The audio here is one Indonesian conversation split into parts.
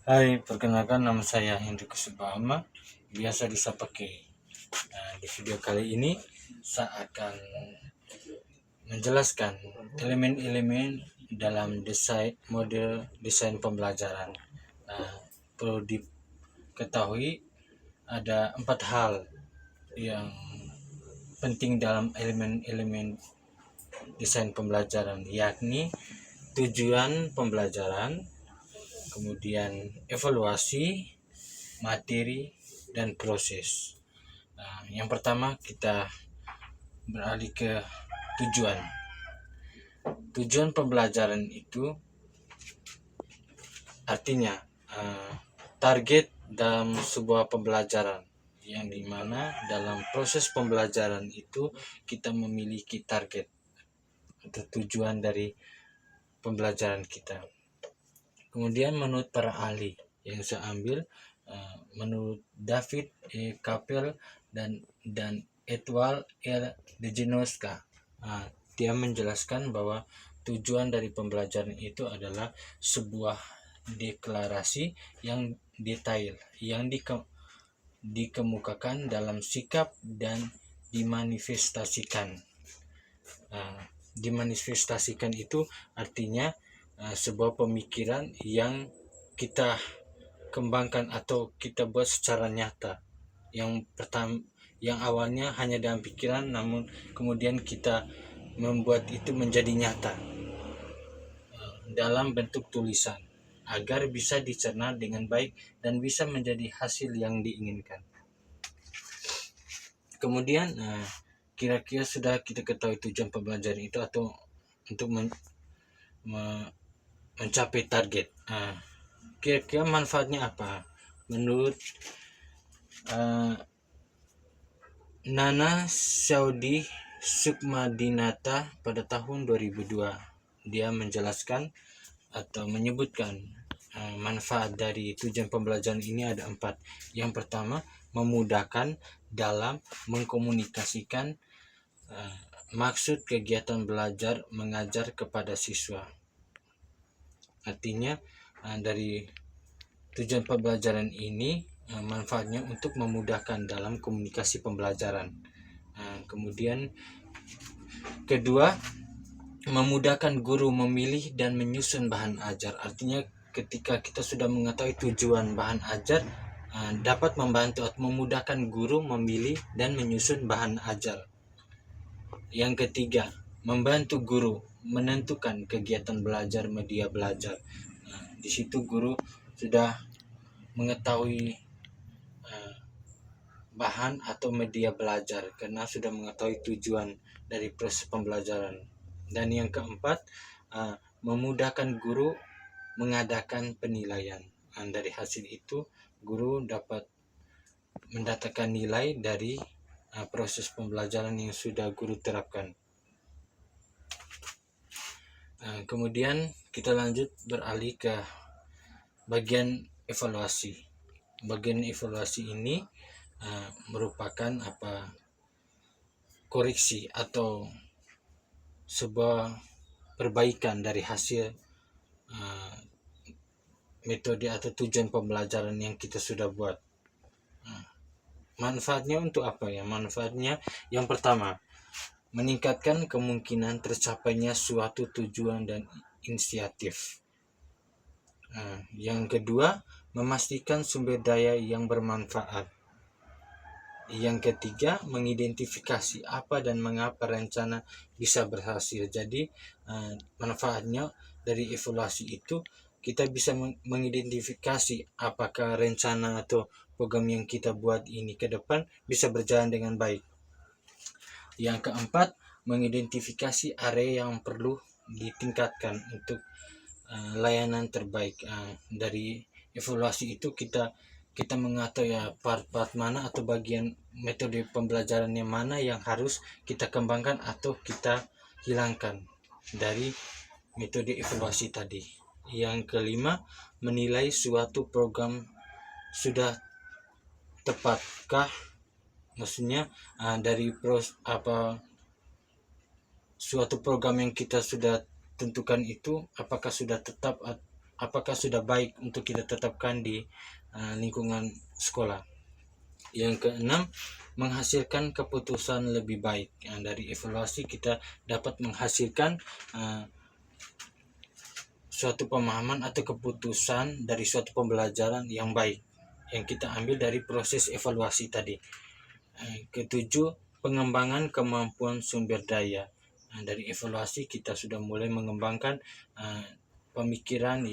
Hai, perkenalkan nama saya Hendrik Kusubahama, biasa disapa K. Di video kali ini saya akan menjelaskan elemen-elemen dalam model desain pembelajaran. Perlu diketahui ada 4 hal yang penting dalam elemen-elemen desain pembelajaran, yakni tujuan pembelajaran, kemudian evaluasi, materi, dan proses. Yang pertama kita beralih ke tujuan. Tujuan pembelajaran itu artinya target dalam sebuah pembelajaran, yang dimana dalam proses pembelajaran itu kita memiliki target atau tujuan dari pembelajaran kita. Kemudian menurut para ahli yang saya ambil, menurut David E. Kapel dan Edward L. Dejinoska, dia menjelaskan bahwa tujuan dari pembelajaran itu adalah sebuah deklarasi yang detail yang dikemukakan dalam sikap dan dimanifestasikan. Dimanifestasikan itu artinya sebuah pemikiran yang kita kembangkan atau kita buat secara nyata. Yang awalnya hanya dalam pikiran, namun kemudian kita membuat itu menjadi nyata dalam bentuk tulisan agar bisa dicerna dengan baik dan bisa menjadi hasil yang diinginkan. Kemudian kira-kira sudah kita ketahui tujuan pembelajaran itu atau untuk mencapai target. Kira-kira manfaatnya apa? Menurut Nana Saudi Sukmadinata pada tahun 2002, dia menjelaskan atau menyebutkan manfaat dari tujuan pembelajaran ini ada 4. Yang pertama, memudahkan dalam mengkomunikasikan maksud kegiatan belajar mengajar kepada siswa. Artinya dari tujuan pembelajaran ini manfaatnya untuk memudahkan dalam komunikasi pembelajaran. Kemudian kedua, memudahkan guru memilih dan menyusun bahan ajar. Artinya ketika kita sudah mengetahui tujuan bahan ajar, dapat membantu atau memudahkan guru memilih dan menyusun bahan ajar. Yang ketiga, membantu guru menentukan kegiatan belajar media belajar. Di situ guru sudah mengetahui bahan atau media belajar karena sudah mengetahui tujuan dari proses pembelajaran. Dan yang keempat, memudahkan guru mengadakan penilaian. Dari hasil itu guru dapat mendatangkan nilai dari proses pembelajaran yang sudah guru terapkan. Kemudian kita lanjut beralih ke bagian evaluasi. Bagian evaluasi ini merupakan koreksi atau sebuah perbaikan dari hasil metode atau tujuan pembelajaran yang kita sudah buat. Manfaatnya untuk apa ya? Manfaatnya yang pertama, meningkatkan kemungkinan tercapainya suatu tujuan dan inisiatif. Yang kedua, memastikan sumber daya yang bermanfaat. Yang ketiga, mengidentifikasi apa dan mengapa rencana bisa berhasil. Jadi manfaatnya dari evaluasi itu kita bisa mengidentifikasi apakah rencana atau program yang kita buat ini ke depan bisa berjalan dengan baik. Yang keempat, mengidentifikasi area yang perlu ditingkatkan untuk layanan terbaik. Dari evaluasi itu kita mengetahui part-part mana atau bagian metode pembelajaran yang mana yang harus kita kembangkan atau kita hilangkan dari metode evaluasi tadi. Yang kelima, menilai suatu program sudah tepatkah, maksudnya dari suatu program yang kita sudah tentukan itu apakah sudah tetap apakah sudah baik untuk kita tetapkan di lingkungan sekolah. Yang keenam, menghasilkan keputusan lebih baik. Dari evaluasi kita dapat menghasilkan suatu pemahaman atau keputusan dari suatu pembelajaran yang baik yang kita ambil dari proses evaluasi tadi. Ketujuh, pengembangan kemampuan sumber daya. Dari evaluasi kita sudah mulai mengembangkan pemikiran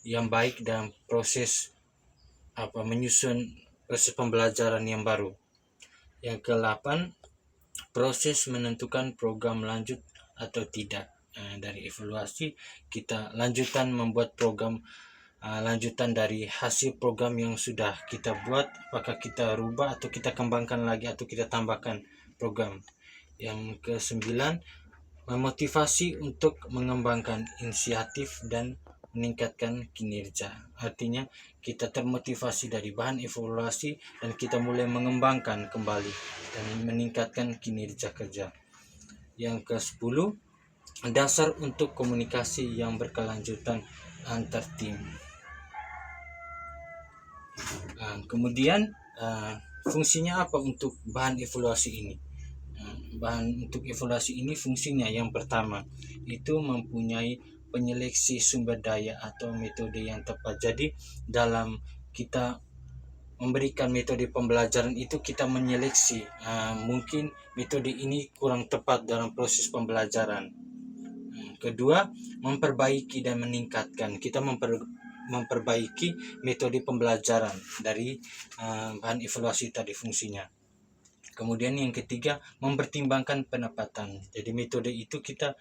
yang baik dalam proses menyusun proses pembelajaran yang baru. Yang ke-8, proses menentukan program lanjut atau tidak. Dari evaluasi kita lanjutan membuat program lanjutan dari hasil program yang sudah kita buat, apakah kita rubah atau kita kembangkan lagi atau kita tambahkan program. Yang ke-9, memotivasi untuk mengembangkan inisiatif dan meningkatkan kinerja. Artinya kita termotivasi dari bahan evaluasi dan kita mulai mengembangkan kembali dan meningkatkan kinerja kerja. Yang ke-10, dasar untuk komunikasi yang berkelanjutan antar tim. Kemudian fungsinya apa untuk bahan evaluasi ini? Bahan untuk evaluasi ini fungsinya yang pertama itu mempunyai penyeleksi sumber daya atau metode yang tepat. Jadi dalam kita memberikan metode pembelajaran itu kita menyeleksi mungkin metode ini kurang tepat dalam proses pembelajaran. Kedua, memperbaiki dan meningkatkan. Kita memperbaiki metode pembelajaran dari bahan evaluasi tadi fungsinya. Kemudian yang ketiga, mempertimbangkan penempatan. Jadi metode itu kita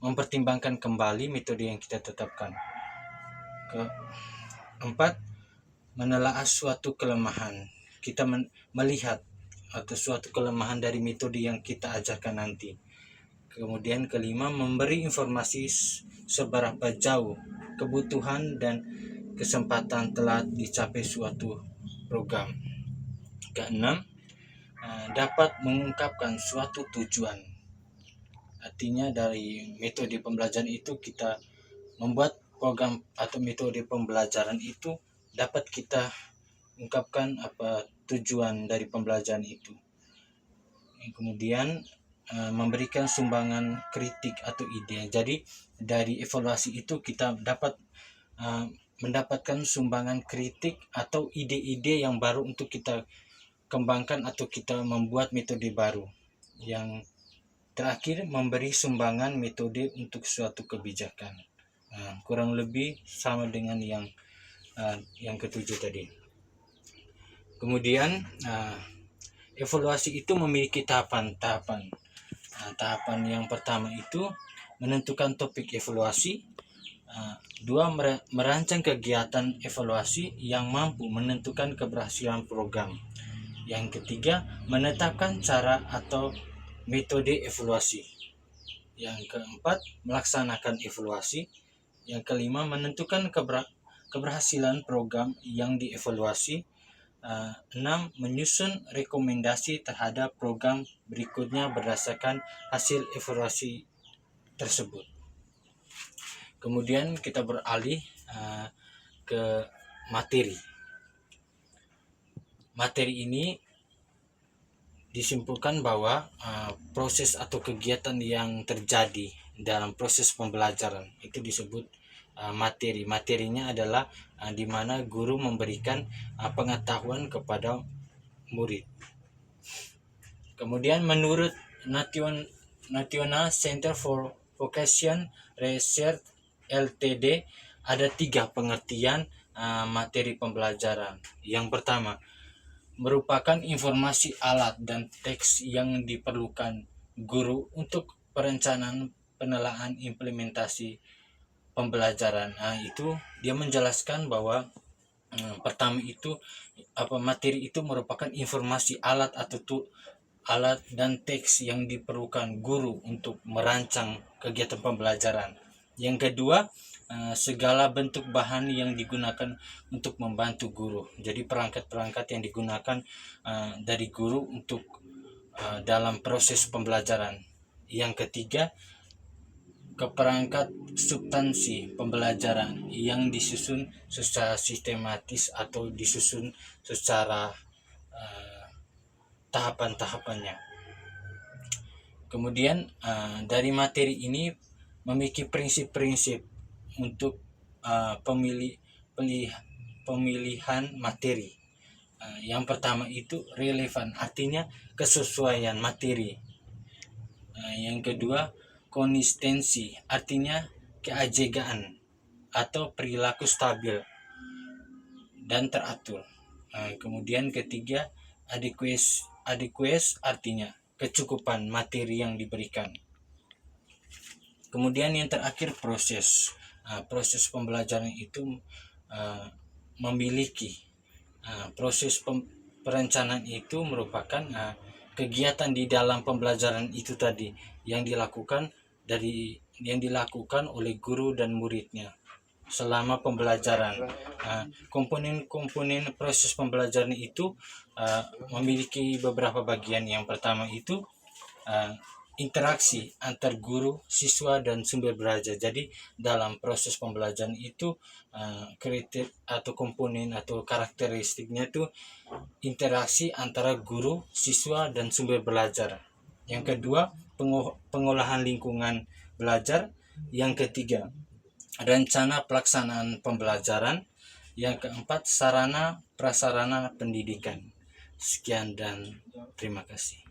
mempertimbangkan kembali metode yang kita tetapkan. Keempat, menelaah suatu kelemahan. Kita melihat atau suatu kelemahan dari metode yang kita ajarkan nanti. Kemudian kelima, memberi informasi seberapa jauh kebutuhan dan kesempatan telah dicapai suatu program. Keenam, dapat mengungkapkan suatu tujuan. Artinya dari metode pembelajaran itu kita membuat program atau metode pembelajaran itu dapat kita ungkapkan apa tujuan dari pembelajaran itu. Kemudian memberikan sumbangan kritik atau ide. Jadi dari evaluasi itu kita dapat mendapatkan sumbangan kritik atau ide-ide yang baru untuk kita kembangkan atau kita membuat metode baru. Yang terakhir, memberi sumbangan metode untuk suatu kebijakan. Kurang lebih sama dengan yang ketujuh tadi. Kemudian evaluasi itu memiliki tahapan-tahapan. Tahapan yang pertama itu menentukan topik evaluasi. Dua, merancang kegiatan evaluasi yang mampu menentukan keberhasilan program. Yang ketiga, menetapkan cara atau metode evaluasi. Yang keempat, melaksanakan evaluasi. Yang kelima, menentukan keberhasilan program yang dievaluasi. 6. Menyusun rekomendasi terhadap program berikutnya berdasarkan hasil evaluasi tersebut. Kemudian kita beralih ke materi. Materi ini disimpulkan bahwa proses atau kegiatan yang terjadi dalam proses pembelajaran itu disebut materi. Materinya adalah di mana guru memberikan pengetahuan kepada murid. Kemudian menurut National Center for Vocation Research LTD ada 3 pengertian materi pembelajaran. Yang pertama, merupakan informasi alat dan teks yang diperlukan guru untuk perencanaan, penelaahan, implementasi pembelajaran. Itu dia menjelaskan bahwa pertama itu materi itu merupakan informasi alat alat dan teks yang diperlukan guru untuk merancang kegiatan pembelajaran. Yang kedua, segala bentuk bahan yang digunakan untuk membantu guru. Jadi perangkat-perangkat yang digunakan dari guru untuk dalam proses pembelajaran. Yang ketiga, keperangkat substansi pembelajaran yang disusun secara sistematis atau disusun secara tahapan-tahapannya. Kemudian dari materi ini memiliki prinsip-prinsip untuk pemilihan materi. Yang pertama itu relevan, artinya kesesuaian materi. Yang kedua konsistensi, artinya keajegaan atau perilaku stabil dan teratur. Kemudian ketiga adequate, artinya kecukupan materi yang diberikan. Kemudian yang terakhir proses. Proses pembelajaran itu memiliki proses perencanaan itu merupakan kegiatan di dalam pembelajaran itu tadi yang dilakukan oleh guru dan muridnya selama pembelajaran. Komponen-komponen proses pembelajaran itu memiliki beberapa bagian. Yang pertama itu interaksi antar guru, siswa, dan sumber belajar. Jadi dalam proses pembelajaran itu kriteria atau komponen atau karakteristiknya itu interaksi antara guru, siswa, dan sumber belajar. Yang kedua pengolahan lingkungan belajar. Yang ketiga rencana pelaksanaan pembelajaran. Yang keempat sarana prasarana pendidikan. Sekian dan terima kasih.